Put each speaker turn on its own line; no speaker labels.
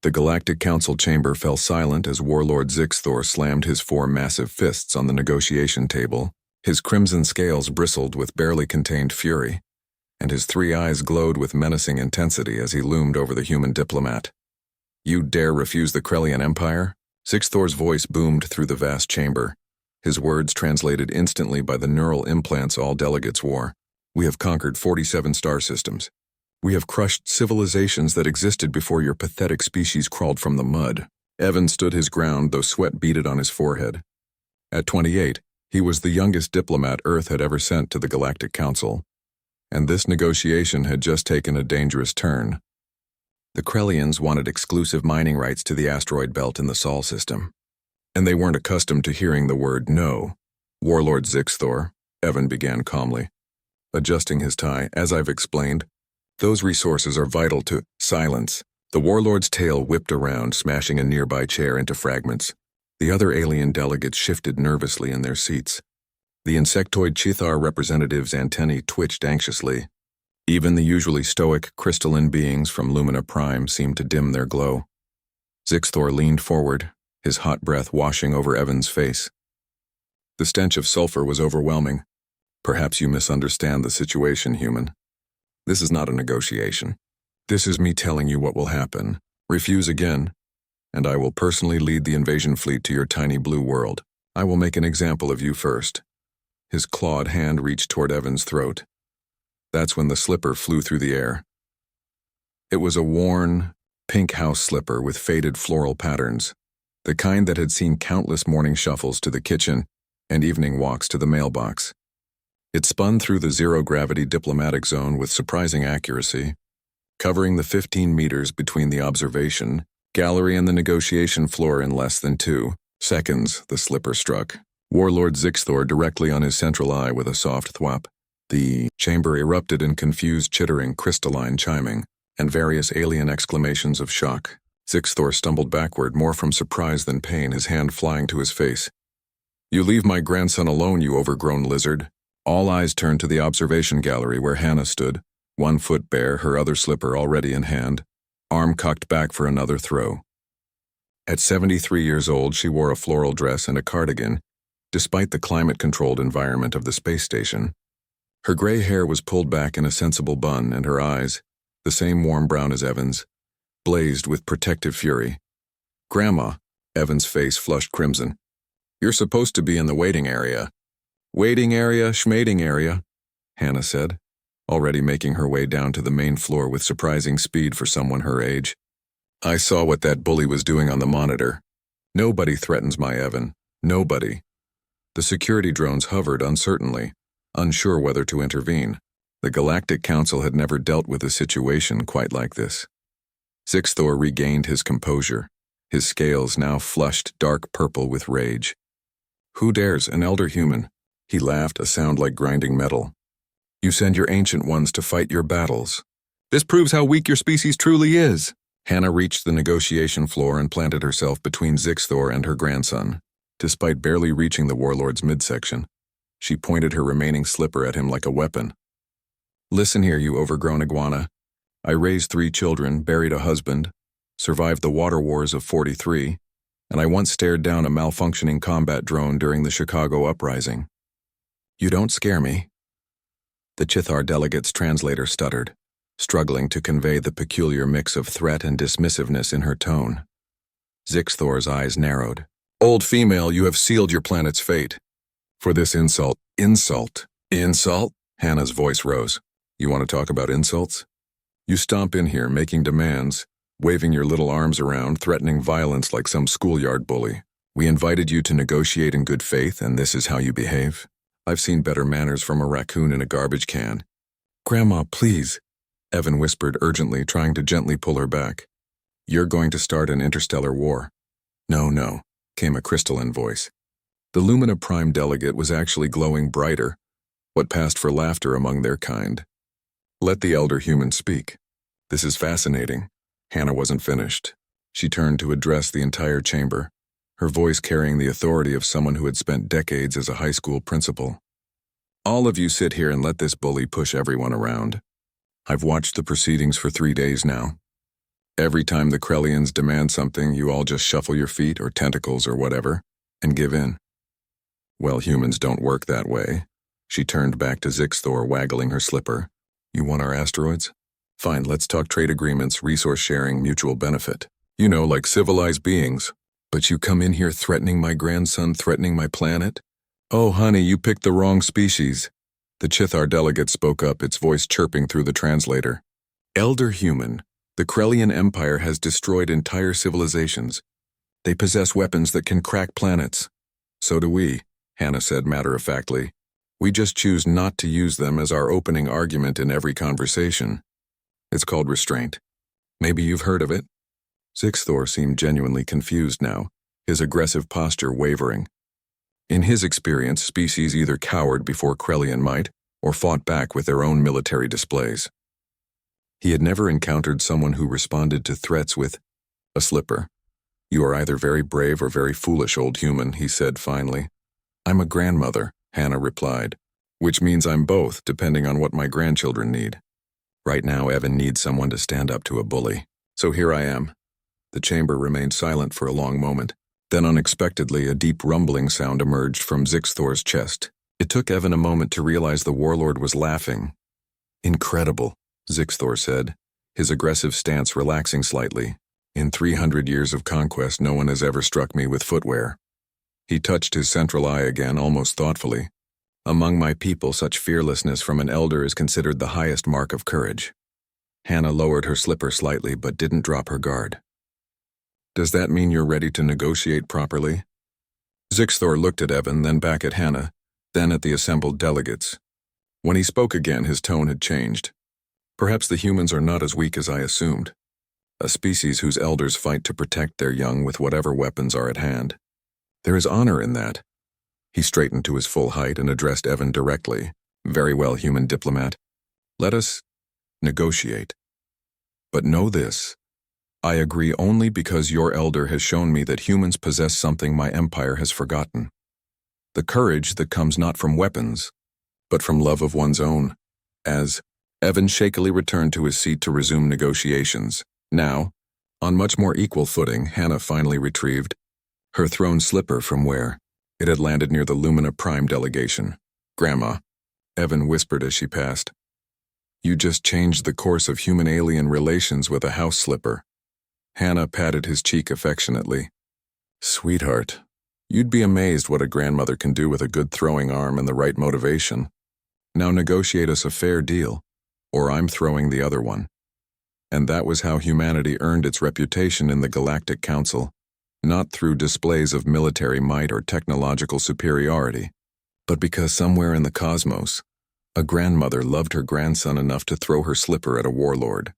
The Galactic Council chamber fell silent as Warlord Zixthor slammed his four massive fists on the negotiation table. His crimson scales bristled with barely contained fury, and his three eyes glowed with menacing intensity as he loomed over the human diplomat. "You dare refuse the Krellian Empire?" Zixthor's voice boomed through the vast chamber, his words translated instantly by the neural implants all delegates wore. "We have conquered 47 star systems. We have crushed civilizations that existed before your pathetic species crawled from the mud." Evan stood his ground, though sweat beaded on his forehead. At 28, he was the youngest diplomat Earth had ever sent to the Galactic Council, and this negotiation had just taken a dangerous turn. The Krellians wanted exclusive mining rights to the asteroid belt in the Sol system, and they weren't accustomed to hearing the word no. "Warlord Zixthor," Evan began calmly, adjusting his tie. "As I've explained, those resources are vital to—" Silence. The Warlord's tail whipped around, smashing a nearby chair into fragments. The other alien delegates shifted nervously in their seats. The insectoid Chithar representative's antennae twitched anxiously. Even the usually stoic, crystalline beings from Lumina Prime seemed to dim their glow. Zixthor leaned forward, his hot breath washing over Evan's face. The stench of sulfur was overwhelming. "Perhaps you misunderstand the situation, human. This is not a negotiation. This is me telling you what will happen. Refuse again, and I will personally lead the invasion fleet to your tiny blue world. I will make an example of you first." His clawed hand reached toward Evan's throat. That's when the slipper flew through the air. It was a worn, pink house slipper with faded floral patterns, the kind that had seen countless morning shuffles to the kitchen and evening walks to the mailbox. It spun through the zero-gravity diplomatic zone with surprising accuracy, covering the 15 meters between the observation gallery and the negotiation floor in less than 2 seconds. The slipper struck Warlord Zixthor directly on his central eye with a soft thwap. The chamber erupted in confused chittering, crystalline chiming, and various alien exclamations of shock. Zixthor stumbled backward, more from surprise than pain, his hand flying to his face. "You leave my grandson alone, you overgrown lizard." All eyes turned to the observation gallery where Hannah stood, 1 foot bare, her other slipper already in hand, arm cocked back for another throw. At 73 years old, she wore a floral dress and a cardigan, despite the climate-controlled environment of the space station. Her gray hair was pulled back in a sensible bun, and her eyes, the same warm brown as Evan's, blazed with protective fury. "Grandma," Evan's face flushed crimson. "You're supposed to be in the waiting area." "Waiting area, schmating area," Hannah said, already making her way down to the main floor with surprising speed for someone her age. "I saw what that bully was doing on the monitor. Nobody threatens my Evan. Nobody." The security drones hovered uncertainly, unsure whether to intervene. The Galactic Council had never dealt with a situation quite like this. Zixthor regained his composure, his scales now flushed dark purple with rage. "Who dares, an elder human?" He laughed, a sound like grinding metal. "You send your ancient ones to fight your battles. This proves how weak your species truly is." Hannah reached the negotiation floor and planted herself between Zixthor and her grandson. Despite barely reaching the Warlord's midsection, she pointed her remaining slipper at him like a weapon. "Listen here, you overgrown iguana. I raised 3 children, buried a husband, survived the water wars of 43, and I once stared down a malfunctioning combat drone during the Chicago uprising. You don't scare me." The Chithar delegate's translator stuttered, struggling to convey the peculiar mix of threat and dismissiveness in her tone. Zixthor's eyes narrowed. "Old female, you have sealed your planet's fate. For this insult." "Insult? Insult?" Hannah's voice rose. "You want to talk about insults? You stomp in here, making demands, waving your little arms around, threatening violence like some schoolyard bully. We invited you to negotiate in good faith, and this is how you behave? I've seen better manners from a raccoon in a garbage can." "Grandma, please," Evan whispered urgently, trying to gently pull her back. "You're going to start an interstellar war." No, came a crystalline voice. The Lumina Prime delegate was actually glowing brighter, what passed for laughter among their kind. "Let the elder human speak. This is fascinating." Hannah wasn't finished. She turned to address the entire chamber, her voice carrying the authority of someone who had spent decades as a high school principal. "All of you sit here and let this bully push everyone around. I've watched the proceedings for 3 days now. Every time the Krellians demand something, you all just shuffle your feet or tentacles or whatever and give in. Well, humans don't work that way. She turned back to Zixthor, waggling her slipper. You want our asteroids? Fine, let's talk trade agreements, resource sharing, mutual benefit. You know, like civilized beings. But you come in here threatening my grandson, threatening my planet? Oh, honey, you picked the wrong species. The Chithar delegate spoke up, its voice chirping through the translator. Elder human, the Krellian Empire has destroyed entire civilizations. They possess weapons that can crack planets. So do we, Hannah said matter-of-factly. We just choose not to use them as our opening argument in every conversation. It's called restraint. Maybe you've heard of it? Zixthor seemed genuinely confused now, his aggressive posture wavering. In his experience, species either cowered before Krellian might or fought back with their own military displays. He had never encountered someone who responded to threats with a slipper. You are either very brave or very foolish, old human, he said finally. I'm a grandmother, Hannah replied, which means I'm both, depending on what my grandchildren need. Right now, Evan needs someone to stand up to a bully. So here I am. The chamber remained silent for a long moment. Then unexpectedly, a deep rumbling sound emerged from Zixthor's chest. It took Evan a moment to realize the Warlord was laughing. Incredible, Zixthor said, his aggressive stance relaxing slightly. In 300 years of conquest, no one has ever struck me with footwear. He touched his central eye again, almost thoughtfully. Among my people, such fearlessness from an elder is considered the highest mark of courage. Hannah lowered her slipper slightly but didn't drop her guard. Does that mean you're ready to negotiate properly? Zixthor looked at Evan, then back at Hannah, then at the assembled delegates. When he spoke again, his tone had changed. Perhaps the humans are not as weak as I assumed. A species whose elders fight to protect their young with whatever weapons are at hand. There is honor in that. He straightened to his full height and addressed Evan directly. Very well, human diplomat. Let us negotiate. But know this. I agree only because your elder has shown me that humans possess something my empire has forgotten. The courage that comes not from weapons, but from love of one's own. As Evan shakily returned to his seat to resume negotiations. Now, on much more equal footing, Hannah finally retrieved her thrown slipper from where it had landed near the Lumina Prime delegation. Grandma, Evan whispered as she passed. You just changed the course of human-alien relations with a house slipper. Hannah patted his cheek affectionately. Sweetheart, you'd be amazed what a grandmother can do with a good throwing arm and the right motivation. Now negotiate us a fair deal, or I'm throwing the other one. And that was how humanity earned its reputation in the Galactic Council, not through displays of military might or technological superiority, but because somewhere in the cosmos, a grandmother loved her grandson enough to throw her slipper at a warlord.